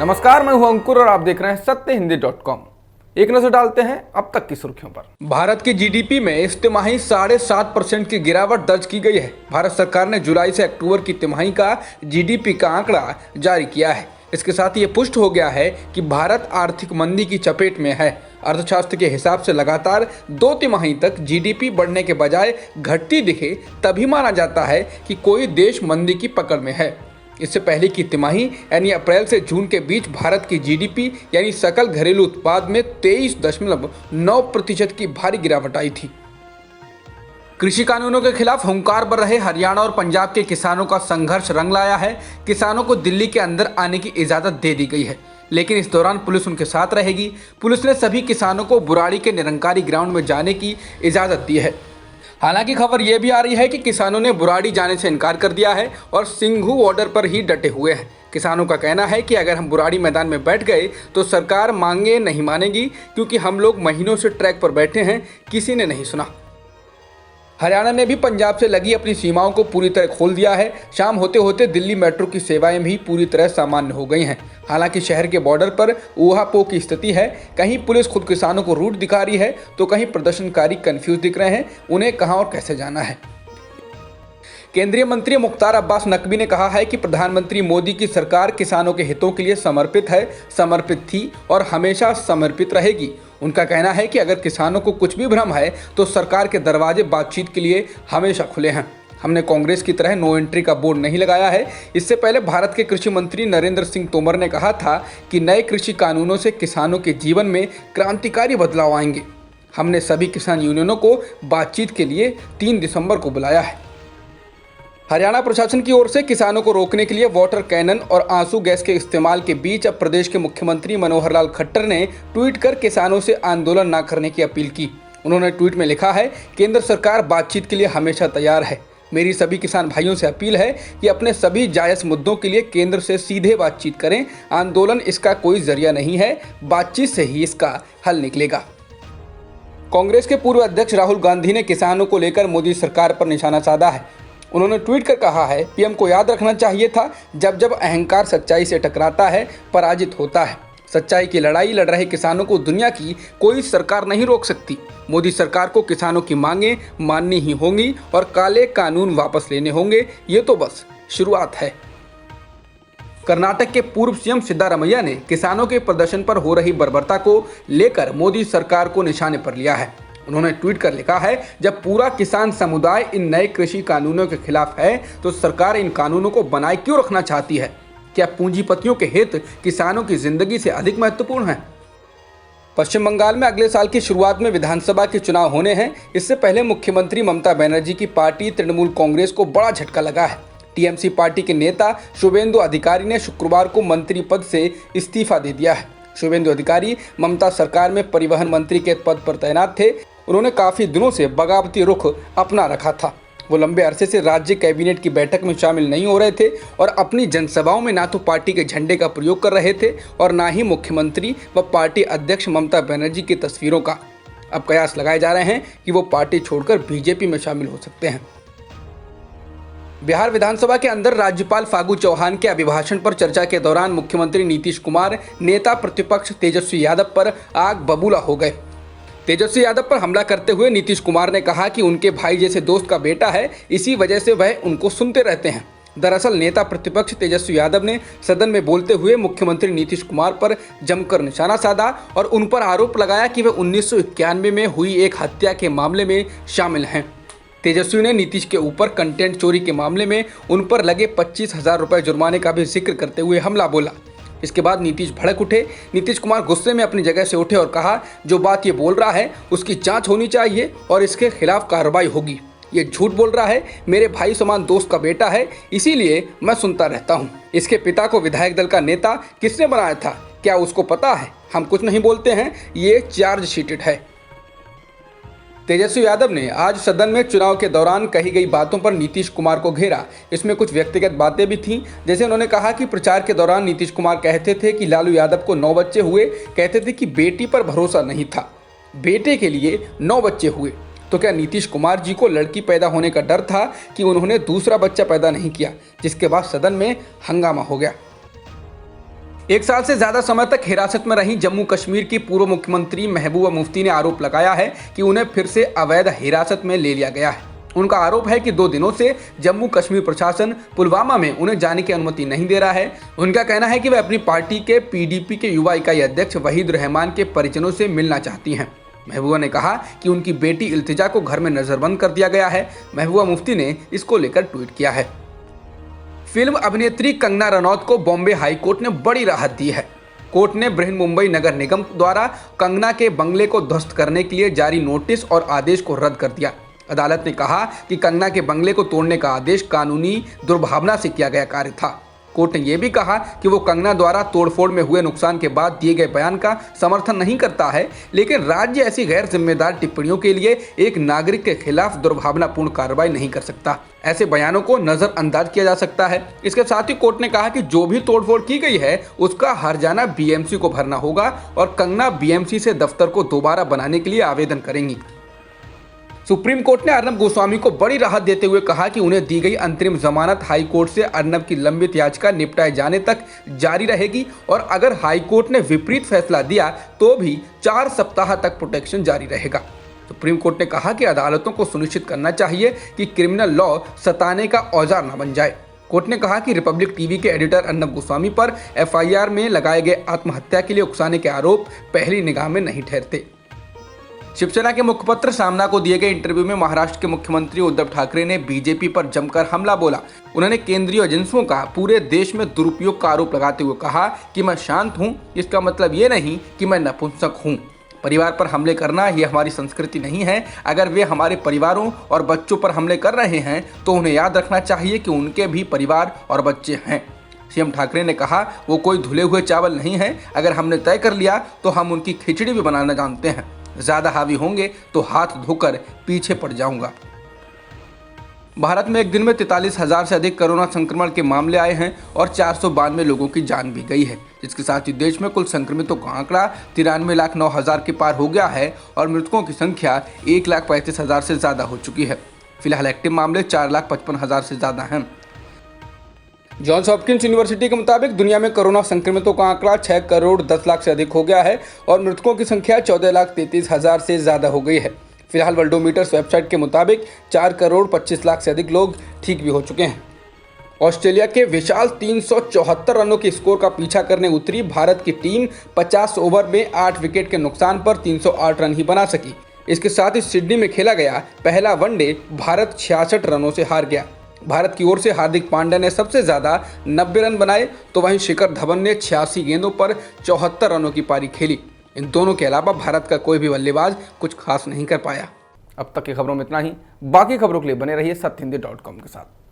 नमस्कार, मैं हूं अंकुर और आप देख रहे हैं सत्यहिंदी.com। एक नजर डालते हैं अब तक की सुर्खियों पर। भारत की जीडीपी में इस तिमाही 7.5% की गिरावट दर्ज की गई है। भारत सरकार ने जुलाई से अक्टूबर की तिमाही का जीडीपी का आंकड़ा जारी किया है। इसके साथ ये पुष्ट हो गया है कि भारत आर्थिक मंदी की चपेट में है। अर्थशास्त्र के हिसाब से लगातार 2 तिमाही तक जीडीपी बढ़ने के बजाय घटती दिखे तभी माना जाता है कि कोई देश मंदी की पकड़ में है। इससे पहले की तिमाही यानी अप्रैल से जून के बीच भारत की जीडीपी यानी सकल घरेलू उत्पाद में 23.9% की भारी गिरावट आई थी। कृषि कानूनों के खिलाफ हुंकार भर रहे हरियाणा और पंजाब के किसानों का संघर्ष रंग लाया है। किसानों को दिल्ली के अंदर आने की इजाजत दे दी गई है, लेकिन इस दौरान पुलिस उनके साथ रहेगी। पुलिस ने सभी किसानों को बुराड़ी के निरंकारी ग्राउंड में जाने की इजाजत दी है। हालांकि खबर यह भी आ रही है कि किसानों ने बुराड़ी जाने से इनकार कर दिया है और सिंघू बॉर्डर पर ही डटे हुए हैं। किसानों का कहना है कि अगर हम बुराड़ी मैदान में बैठ गए तो सरकार मांगे नहीं मानेगी, क्योंकि हम लोग महीनों से ट्रैक पर बैठे हैं, किसी ने नहीं सुना। हरियाणा ने भी पंजाब से लगी अपनी सीमाओं को पूरी तरह खोल दिया है। शाम होते होते दिल्ली मेट्रो की सेवाएं भी पूरी तरह सामान्य हो गई हैं। हालांकि शहर के बॉर्डर पर ऊहापोह की स्थिति है। कहीं पुलिस खुद किसानों को रूट दिखा रही है तो कहीं प्रदर्शनकारी कंफ्यूज दिख रहे हैं, उन्हें कहां और कैसे जाना है। केंद्रीय मंत्री मुख्तार अब्बास नकवी ने कहा है कि प्रधानमंत्री मोदी की सरकार किसानों के हितों के लिए समर्पित है, समर्पित थी और हमेशा समर्पित रहेगी। उनका कहना है कि अगर किसानों को कुछ भी भ्रम है तो सरकार के दरवाजे बातचीत के लिए हमेशा खुले हैं। हमने कांग्रेस की तरह नो एंट्री का बोर्ड नहीं लगाया है। इससे पहले भारत के कृषि मंत्री नरेंद्र सिंह तोमर ने कहा था कि नए कृषि कानूनों से किसानों के जीवन में क्रांतिकारी बदलाव आएंगे। हमने सभी किसान यूनियनों को बातचीत के लिए 3 दिसंबर को बुलाया है। हरियाणा प्रशासन की ओर से किसानों को रोकने के लिए वाटर कैनन और आंसू गैस के इस्तेमाल के बीच अब प्रदेश के मुख्यमंत्री मनोहर लाल खट्टर ने ट्वीट कर किसानों से आंदोलन न करने की अपील की। उन्होंने ट्वीट में लिखा है, केंद्र सरकार बातचीत के लिए हमेशा तैयार है। मेरी सभी किसान भाइयों से अपील है कि अपने सभी जायज़ मुद्दों के लिए केंद्र से सीधे बातचीत करें। आंदोलन इसका कोई जरिया नहीं है, बातचीत से ही इसका हल निकलेगा। कांग्रेस के पूर्व अध्यक्ष राहुल गांधी ने किसानों को लेकर मोदी सरकार पर निशाना साधा है। उन्होंने ट्वीट कर कहा है, पीएम को याद रखना चाहिए था, जब जब अहंकार सच्चाई से टकराता है पराजित होता है। सच्चाई की लड़ाई लड़ रहे किसानों को दुनिया की कोई सरकार नहीं रोक सकती। मोदी सरकार को किसानों की मांगें माननी ही होंगी और काले कानून वापस लेने होंगे। ये तो बस शुरुआत है। कर्नाटक के पूर्व सीएम सिद्धारमैया ने किसानों के प्रदर्शन पर हो रही बर्बरता को लेकर मोदी सरकार को निशाने पर लिया है। उन्होंने ट्वीट कर लिखा है, जब पूरा किसान समुदाय इन नए कृषि कानूनों के खिलाफ है तो सरकार इन कानूनों को बनाए क्यों रखना चाहती है? क्या पूंजीपतियों के हित किसानों की जिंदगी से अधिक महत्वपूर्ण है? पश्चिम बंगाल में अगले साल की शुरुआत में विधानसभा के चुनाव होने हैं। इससे पहले मुख्यमंत्री ममता बनर्जी की पार्टी तृणमूल कांग्रेस को बड़ा झटका लगा है। टीएमसी पार्टी के नेता शुभेंदु अधिकारी ने शुक्रवार को मंत्री पद से इस्तीफा दे दिया है। शुभेंदु अधिकारी ममता सरकार में परिवहन मंत्री के पद पर तैनात थे। उन्होंने काफ़ी दिनों से बगावती रुख अपना रखा था। वो लंबे अरसे से राज्य कैबिनेट की बैठक में शामिल नहीं हो रहे थे और अपनी जनसभाओं में ना तो पार्टी के झंडे का प्रयोग कर रहे थे और ना ही मुख्यमंत्री व पार्टी अध्यक्ष ममता बनर्जी की तस्वीरों का। अब कयास लगाए जा रहे हैं कि वो पार्टी छोड़कर बीजेपी में शामिल हो सकते हैं। बिहार विधानसभा के अंदर राज्यपाल फागू चौहान के अभिभाषण पर चर्चा के दौरान मुख्यमंत्री नीतीश कुमार नेता प्रतिपक्ष तेजस्वी यादव पर आग बबूला हो गए। तेजस्वी यादव पर हमला करते हुए नीतीश कुमार ने कहा कि उनके भाई जैसे दोस्त का बेटा है, इसी वजह से वह उनको सुनते रहते हैं। दरअसल नेता प्रतिपक्ष तेजस्वी यादव ने सदन में बोलते हुए मुख्यमंत्री नीतीश कुमार पर जमकर निशाना साधा और उन पर आरोप लगाया कि वे 1991 में हुई एक हत्या के मामले में शामिल हैं। तेजस्वी ने नीतीश के ऊपर कंटेंट चोरी के मामले में उन पर लगे 25,000 रुपये जुर्माने का भी जिक्र करते हुए हमला बोला। इसके बाद नीतीश भड़क उठे। नीतीश कुमार गुस्से में अपनी जगह से उठे और कहा, जो बात ये बोल रहा है उसकी जांच होनी चाहिए और इसके खिलाफ कार्रवाई होगी। ये झूठ बोल रहा है, मेरे भाई समान दोस्त का बेटा है, इसीलिए मैं सुनता रहता हूँ। इसके पिता को विधायक दल का नेता किसने बनाया था, क्या उसको पता है? हम कुछ नहीं बोलते हैं, ये चार्जशीटेड है। तेजस्वी यादव ने आज सदन में चुनाव के दौरान कही गई बातों पर नीतीश कुमार को घेरा। इसमें कुछ व्यक्तिगत बातें भी थीं, जैसे उन्होंने कहा कि प्रचार के दौरान नीतीश कुमार कहते थे कि लालू यादव को 9 बच्चे हुए, कहते थे कि बेटी पर भरोसा नहीं था, बेटे के लिए 9 बच्चे हुए। तो क्या नीतीश कुमार जी को लड़की पैदा होने का डर था कि उन्होंने दूसरा बच्चा पैदा नहीं किया, जिसके बाद सदन में हंगामा हो गया। एक साल से ज्यादा समय तक हिरासत में रही जम्मू कश्मीर की पूर्व मुख्यमंत्री महबूबा मुफ्ती ने आरोप लगाया है कि उन्हें फिर से अवैध हिरासत में ले लिया गया है। उनका आरोप है कि 2 दिनों से जम्मू कश्मीर प्रशासन पुलवामा में उन्हें जाने की अनुमति नहीं दे रहा है। उनका कहना है कि वे अपनी पार्टी के पीडीपी के युवा इकाई अध्यक्ष वहीद रहमान के परिजनों से मिलना चाहती हैं। महबूबा ने कहा कि उनकी बेटी इल्तिजा को घर में नजरबंद कर दिया गया है। महबूबा मुफ्ती ने इसको लेकर ट्वीट किया है। फिल्म अभिनेत्री कंगना रनौत को बॉम्बे हाई कोर्ट ने बड़ी राहत दी है। कोर्ट ने बृहन-मुंबई नगर निगम द्वारा कंगना के बंगले को ध्वस्त करने के लिए जारी नोटिस और आदेश को रद्द कर दिया। अदालत ने कहा कि कंगना के बंगले को तोड़ने का आदेश कानूनी दुर्भावना से किया गया कार्य था। कोर्ट ने यह भी कहा कि वो कंगना द्वारा तोड़फोड़ में हुए नुकसान के बाद दिए गए बयान का समर्थन नहीं करता है, लेकिन राज्य ऐसी गैर जिम्मेदार टिप्पणियों के लिए एक नागरिक के खिलाफ दुर्भावनापूर्ण कार्रवाई नहीं कर सकता। ऐसे बयानों को नजरअंदाज किया जा सकता है। इसके साथ ही कोर्ट ने कहा कि जो भी तोड़फोड़ की गई है उसका हर्जाना बीएमसी को भरना होगा और कंगना बीएमसी से दफ्तर को दोबारा बनाने के लिए आवेदन करेंगी। सुप्रीम कोर्ट ने अर्नब गोस्वामी को बड़ी राहत देते हुए कहा कि उन्हें दी गई अंतरिम जमानत हाई कोर्ट से अर्नब की लंबित याचिका निपटाए जाने तक जारी रहेगी और अगर हाई कोर्ट ने विपरीत फैसला दिया तो भी 4 सप्ताह तक प्रोटेक्शन जारी रहेगा। सुप्रीम कोर्ट ने कहा कि अदालतों को सुनिश्चित करना चाहिए कि क्रिमिनल लॉ सताने का औजार न बन जाए। कोर्ट ने कहा कि रिपब्लिक टीवी के एडिटर अर्नब गोस्वामी पर एफआईआर में लगाए गए आत्महत्या के लिए उकसाने के आरोप पहली निगाह में नहीं ठहरते। शिवसेना के मुखपत्र सामना को दिए गए इंटरव्यू में महाराष्ट्र के मुख्यमंत्री उद्धव ठाकरे ने बीजेपी पर जमकर हमला बोला। उन्होंने केंद्रीय एजेंसियों का पूरे देश में दुरुपयोग का आरोप लगाते हुए कहा कि मैं शांत हूं, इसका मतलब ये नहीं कि मैं नपुंसक हूं। परिवार पर हमले करना ये हमारी संस्कृति नहीं है। अगर वे हमारे परिवारों और बच्चों पर हमले कर रहे हैं तो उन्हें याद रखना चाहिए कि उनके भी परिवार और बच्चे हैं। सीएम ठाकरे ने कहा वो कोई धुले हुए चावल नहीं है। अगर हमने तय कर लिया तो हम उनकी खिचड़ी भी बनाना जानते हैं। ज्यादा हावी होंगे तो हाथ धोकर पीछे पड़ जाऊंगा। भारत में एक दिन में 43,000 से अधिक कोरोना संक्रमण के मामले आए हैं और 492 लोगों की जान भी गई है, जिसके साथ ही देश में कुल संक्रमितों का आंकड़ा 93,09,000 के पार हो गया है और मृतकों की संख्या 1,35,000 से ज्यादा हो चुकी है। फिलहाल एक्टिव मामले 4,55,000 से ज्यादा हैं। जॉन्स हॉपकिंस यूनिवर्सिटी के मुताबिक दुनिया में कोरोना संक्रमितों का आंकड़ा 6 करोड़ 10 लाख से अधिक हो गया है और मृतकों की संख्या 14,33,000 से ज़्यादा हो गई है। फिलहाल वर्ल्डोमीटर्स वेबसाइट के मुताबिक 4 करोड़ 25 लाख से अधिक लोग ठीक भी हो चुके हैं। ऑस्ट्रेलिया के विशाल 374 रनों के स्कोर का पीछा करने उतरी भारत की टीम 50 ओवर में 8 विकेट के नुकसान पर 308 रन ही बना सकी। इसके साथ ही सिडनी में खेला गया पहला वनडे भारत 66 रनों से हार गया। भारत की ओर से हार्दिक पांड्या ने सबसे ज्यादा 90 रन बनाए तो वहीं शिखर धवन ने 86 गेंदों पर 74 रनों की पारी खेली। इन दोनों के अलावा भारत का कोई भी बल्लेबाज कुछ खास नहीं कर पाया। अब तक की खबरों में इतना ही। बाकी खबरों के लिए बने रहिए सत्यहिंदी.com के साथ।